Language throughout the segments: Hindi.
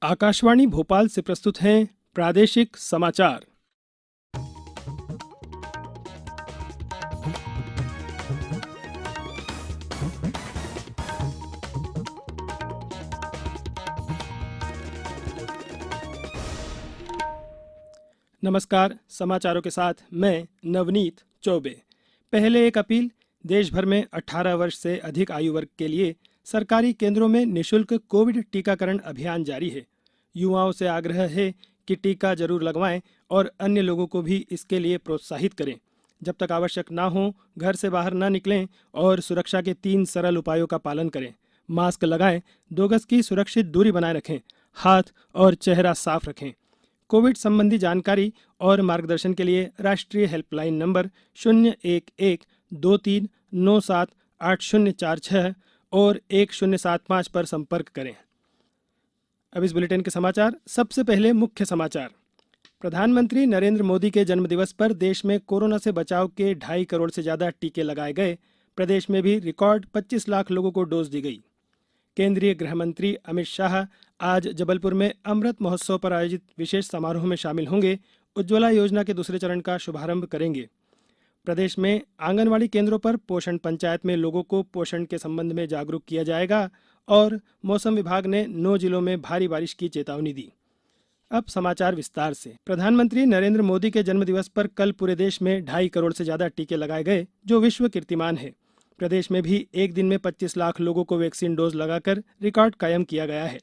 आकाशवाणी भोपाल से प्रस्तुत हैं प्रादेशिक समाचार। नमस्कार, समाचारों के साथ मैं नवनीत चौबे। पहले एक अपील। देश भर में 18 वर्ष से अधिक आयु वर्ग के लिए सरकारी केंद्रों में निःशुल्क कोविड टीकाकरण अभियान जारी है। युवाओं से आग्रह है कि टीका जरूर लगवाएं और अन्य लोगों को भी इसके लिए प्रोत्साहित करें। जब तक आवश्यक ना हो, घर से बाहर ना निकलें और सुरक्षा के 3 सरल उपायों का पालन करें। मास्क लगाएं, 2 गज की सुरक्षित दूरी बनाए रखें, हाथ और चेहरा साफ रखें। कोविड संबंधी जानकारी और मार्गदर्शन के लिए राष्ट्रीय हेल्पलाइन नंबर 011-2397-8046 और 1075 पर संपर्क करें। अब इस बुलेटिन के समाचार। सबसे पहले मुख्य समाचार। प्रधानमंत्री नरेंद्र मोदी के जन्मदिवस पर देश में कोरोना से बचाव के 2.5 करोड़ से ज्यादा टीके लगाए गए। प्रदेश में भी रिकॉर्ड 25 लाख लोगों को डोज दी गई। केंद्रीय गृह मंत्री अमित शाह आज जबलपुर में अमृत महोत्सव पर आयोजित विशेष समारोह में शामिल होंगे। उज्ज्वला योजना के दूसरे चरण का शुभारंभ करेंगे। प्रदेश में आंगनवाड़ी केंद्रों पर पोषण पंचायत में लोगों को पोषण के संबंध में जागरूक किया जाएगा और मौसम विभाग ने 9 जिलों में भारी बारिश की चेतावनी दी। अब समाचार विस्तार से। प्रधानमंत्री नरेंद्र मोदी के जन्मदिवस पर कल पूरे देश में 2.5 करोड़ से ज्यादा टीके लगाए गए, जो विश्व कीर्तिमान है। प्रदेश में भी एक दिन में 25 लाख लोगों को वैक्सीन डोज लगाकर रिकॉर्ड कायम किया गया है।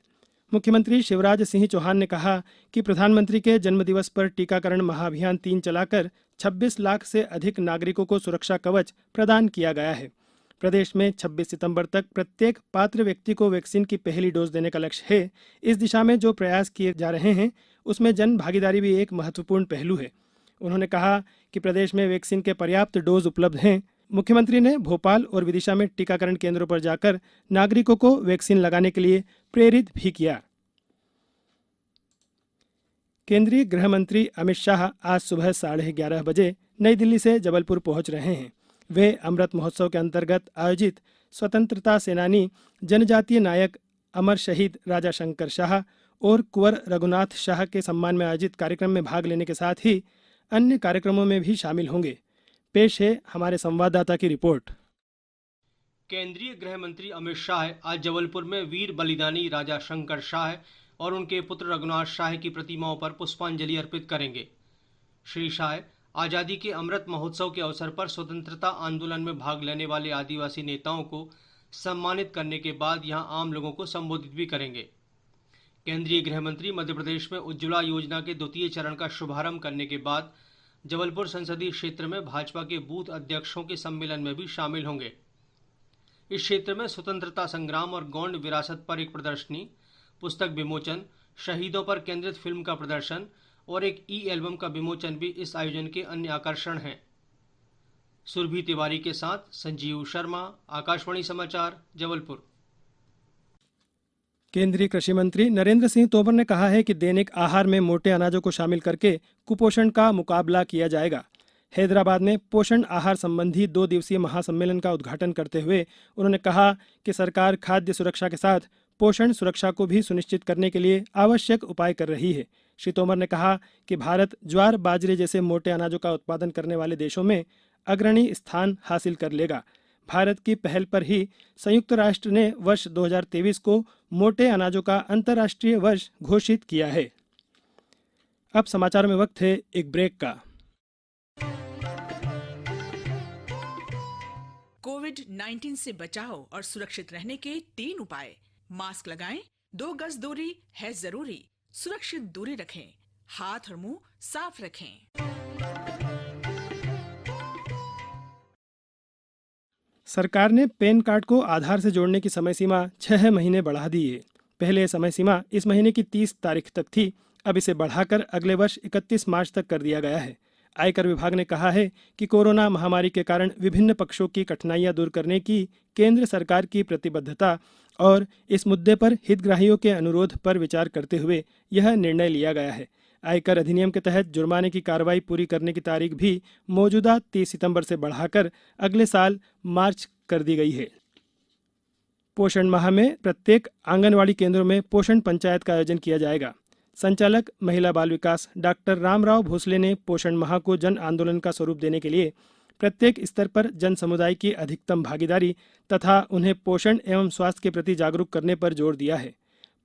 मुख्यमंत्री शिवराज सिंह चौहान ने कहा कि प्रधानमंत्री के जन्मदिवस पर टीकाकरण महाअभियान 3 चलाकर 26 लाख से अधिक नागरिकों को सुरक्षा कवच प्रदान किया गया है। प्रदेश में 26 सितंबर तक प्रत्येक पात्र व्यक्ति को वैक्सीन की पहली डोज देने का लक्ष्य है। इस दिशा में जो प्रयास किए जा रहे हैं, उसमें जन भागीदारी भी एक महत्वपूर्ण पहलू है। उन्होंने कहा कि प्रदेश में वैक्सीन के पर्याप्त डोज उपलब्ध हैं। मुख्यमंत्री ने भोपाल और विदिशा में टीकाकरण केंद्रों पर जाकर नागरिकों को वैक्सीन लगाने के लिए प्रेरित भी किया। केंद्रीय गृह मंत्री अमित शाह आज सुबह 11:30 बजे नई दिल्ली से जबलपुर पहुंच रहे हैं। वे अमृत महोत्सव के अंतर्गत आयोजित स्वतंत्रता सेनानी, जनजातीय नायक अमर शहीद राजा शंकर शाह और कुंवर रघुनाथ शाह के सम्मान में आयोजित कार्यक्रम में भाग लेने के साथ ही अन्य कार्यक्रमों में भी शामिल होंगे। पेश है हमारे संवाददाता की रिपोर्ट। केंद्रीय गृह मंत्री अमित शाह आज जबलपुर में वीर बलिदानी राजा शंकर शाह और उनके पुत्र रघुनाथ शाह की प्रतिमाओं पर पुष्पांजलि अर्पित करेंगे। श्री शाह आज़ादी के अमृत महोत्सव के अवसर पर स्वतंत्रता आंदोलन में भाग लेने वाले आदिवासी नेताओं को सम्मानित करने के बाद यहां आम लोगों को संबोधित भी करेंगे। केंद्रीय गृह मंत्री मध्य प्रदेश में उज्ज्वला योजना के 2 चरण का शुभारंभ करने के बाद जबलपुर संसदीय क्षेत्र में भाजपा के बूथ अध्यक्षों के सम्मेलन में भी शामिल होंगे। इस क्षेत्र में स्वतंत्रता संग्राम और गौंड विरासत पर एक प्रदर्शनी, पुस्तक विमोचन, शहीदों पर केंद्रित फिल्म का प्रदर्शन और एक ई-एल्बम का विमोचन भी इस आयोजन के अन्य आकर्षण हैं। सुरभि तिवारी के साथ संजीव शर्मा, आकाशवाणी समाचार, जबलपुर। केंद्रीय कृषि मंत्री नरेंद्र सिंह तोमर ने कहा है कि दैनिक आहार में मोटे अनाजों को शामिल करके कुपोषण का मुकाबला किया जाएगा। हैदराबाद में पोषण आहार संबंधी 2 दिवसीय महासम्मेलन का उद्घाटन करते हुए उन्होंने कहा कि सरकार खाद्य सुरक्षा के साथ पोषण सुरक्षा को भी सुनिश्चित करने के लिए आवश्यक उपाय कर रही है। श्री तोमर ने कहा कि भारत ज्वार, बाजरे जैसे मोटे अनाजों का उत्पादन करने वाले देशों में अग्रणी स्थान हासिल कर लेगा। भारत की पहल पर ही संयुक्त राष्ट्र ने वर्ष 2023 को मोटे अनाजों का अंतर्राष्ट्रीय वर्ष घोषित किया है। अब समाचार में वक्त है एक ब्रेक का। कोविड-19 से बचाव और सुरक्षित रहने के 3 उपाय। मास्क लगाएं, 2 गज दूरी है जरूरी, सुरक्षित दूरी रखें, हाथ और मुंह साफ रखें। सरकार ने पैन कार्ड को आधार से जोड़ने की समय सीमा 6 महीने बढ़ा दी है। पहले यह समय सीमा इस महीने की 30 तारीख तक थी। अब इसे बढ़ाकर अगले वर्ष 31 मार्च तक कर दिया गया है। आयकर विभाग ने कहा है कि कोरोना महामारी के कारण विभिन्न पक्षों की कठिनाइयां दूर करने की केंद्र सरकार की प्रतिबद्धता और इस मुद्दे पर हितग्राहियों के अनुरोध पर विचार करते हुए यह निर्णय लिया गया है। आयकर अधिनियम के तहत जुर्माने की कार्रवाई पूरी करने की तारीख भी मौजूदा 30 सितंबर से बढ़ाकर अगले साल मार्च कर दी गई है। पोषण माह में प्रत्येक आंगनवाड़ी केंद्रों में पोषण पंचायत का आयोजन किया जाएगा। संचालक महिला बाल विकास डॉक्टर रामराव भोसले ने पोषण माह को जन आंदोलन का स्वरूप देने के लिए प्रत्येक स्तर पर जन समुदाय की अधिकतम भागीदारी तथा उन्हें पोषण एवं स्वास्थ्य के प्रति जागरूक करने पर जोर दिया है।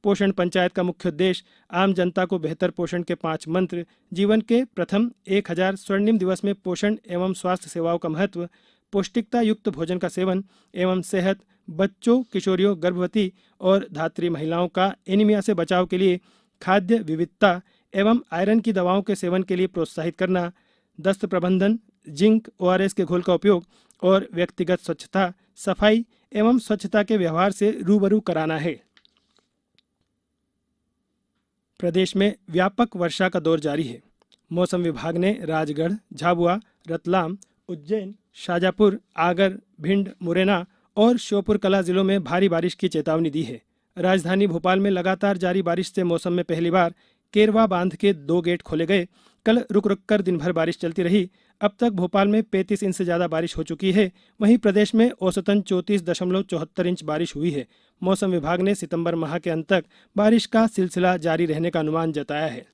पोषण पंचायत का मुख्य उद्देश्य आम जनता को बेहतर पोषण के 5 मंत्र, जीवन के प्रथम 1000 स्वर्णिम दिवस में पोषण एवं स्वास्थ्य सेवाओं का महत्व, पौष्टिकता युक्त भोजन का सेवन एवं सेहत, बच्चों, किशोरियों, गर्भवती और धात्री महिलाओं का एनीमिया से बचाव के लिए खाद्य विविधता एवं आयरन की दवाओं के सेवन के लिए प्रोत्साहित करना, दस्त प्रबंधन, जिंक, ORS के घोल का उपयोग और व्यक्तिगत स्वच्छता, सफाई एवं स्वच्छता के व्यवहार से रूबरू कराना है। प्रदेश में व्यापक वर्षा का दौर जारी है। मौसम विभाग ने राजगढ़, झाबुआ, रतलाम, उज्जैन, शाजापुर, आगर, भिंड, मुरैना और श्योपुर कला जिलों में भारी बारिश की चेतावनी दी है। राजधानी भोपाल में लगातार जारी बारिश से मौसम में पहली बार केरवा बांध के 2 गेट खोले गए। कल रुक रुक कर दिन भर बारिश चलती रही। अब तक भोपाल में 35 इंच से ज़्यादा बारिश हो चुकी है। वहीं प्रदेश में औसतन 34.74 इंच बारिश हुई है। मौसम विभाग ने सितंबर माह के अंत तक बारिश का सिलसिला जारी रहने का अनुमान जताया है।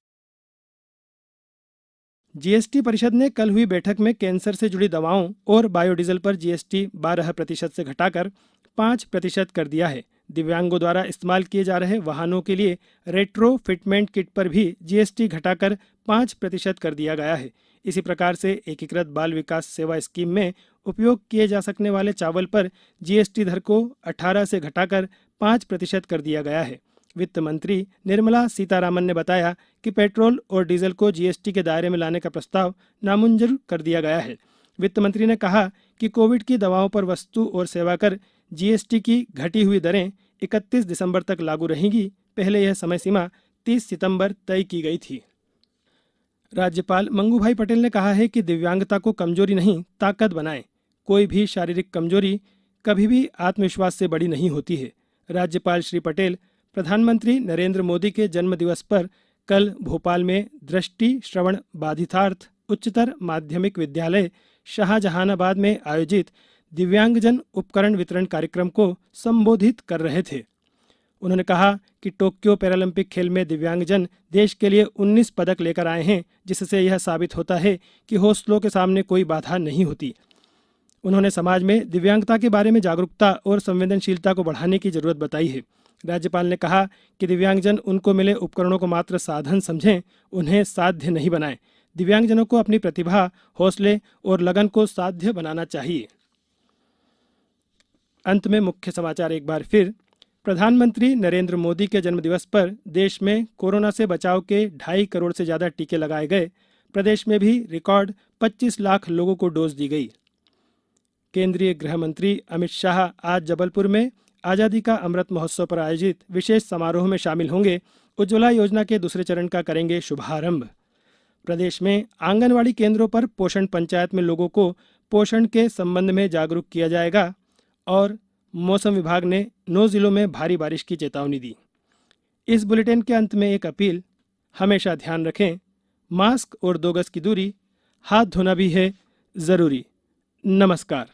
जीएसटी परिषद ने कल हुई बैठक में कैंसर से जुड़ी दवाओं और बायोडीजल पर जीएसटी 12% से घटाकर 5% कर दिया है। दिव्यांगों द्वारा इस्तेमाल किए जा रहे वाहनों के लिए रेट्रो फिटमेंट किट पर भी जीएसटी घटाकर 5% कर दिया गया है। इसी प्रकार से एकीकृत बाल विकास सेवा स्कीम में उपयोग किए जा सकने वाले चावल पर जीएसटी दर को 18 से घटाकर 5% कर दिया गया है। वित्त मंत्री निर्मला सीतारामन ने बताया कि पेट्रोल और डीजल को जीएसटी के दायरे में लाने का प्रस्ताव नामंजूर कर दिया गया है। वित्त मंत्री ने कहा कि कोविड की दवाओं पर वस्तु और सेवा कर जीएसटी की घटी हुई दरें 31 दिसंबर तक लागू रहेंगी। पहले यह समय सीमा 30 सितंबर तय की गई थी। राज्यपाल मंगूभाई पटेल ने कहा है कि दिव्यांगता को कमजोरी नहीं, ताकत बनाएं। कोई भी शारीरिक कमजोरी कभी भी आत्मविश्वास से बड़ी नहीं होती है। राज्यपाल श्री पटेल प्रधानमंत्री नरेंद्र मोदी के जन्म दिवस पर कल भोपाल में दृष्टि श्रवण बाधितार्थ उच्चतर माध्यमिक विद्यालय शाहजहानाबाद में आयोजित दिव्यांगजन उपकरण वितरण कार्यक्रम को संबोधित कर रहे थे। उन्होंने कहा कि टोक्यो पैरालंपिक खेल में दिव्यांगजन देश के लिए 19 पदक लेकर आए हैं, जिससे यह साबित होता है कि हौसलों के सामने कोई बाधा नहीं होती। उन्होंने समाज में दिव्यांगता के बारे में जागरूकता और संवेदनशीलता को बढ़ाने की जरूरत बताई है। राज्यपाल ने कहा कि दिव्यांगजन उनको मिले उपकरणों को मात्र साधन समझें, उन्हें साध्य नहीं बनाएं। दिव्यांगजनों को अपनी प्रतिभा, हौसले और लगन को साध्य बनाना चाहिए। अंत में मुख्य समाचार एक बार फिर। प्रधानमंत्री नरेंद्र मोदी के जन्मदिवस पर देश में कोरोना से बचाव के 2.5 करोड़ से ज़्यादा टीके लगाए गए। प्रदेश में भी रिकॉर्ड 25 लाख लोगों को डोज दी गई। केंद्रीय गृह मंत्री अमित शाह आज जबलपुर में आज़ादी का अमृत महोत्सव पर आयोजित विशेष समारोह में शामिल होंगे। उज्ज्वला योजना के दूसरे चरण का करेंगे शुभारंभ। प्रदेश में आंगनवाड़ी केंद्रों पर पोषण पंचायत में लोगों को पोषण के संबंध में जागरूक किया जाएगा। और मौसम विभाग ने 9 जिलों में भारी बारिश की चेतावनी दी। इस बुलेटिन के अंत में एक अपील, हमेशा ध्यान रखें, मास्क और 2 गज की दूरी, हाथ धोना भी है ज़रूरी। नमस्कार।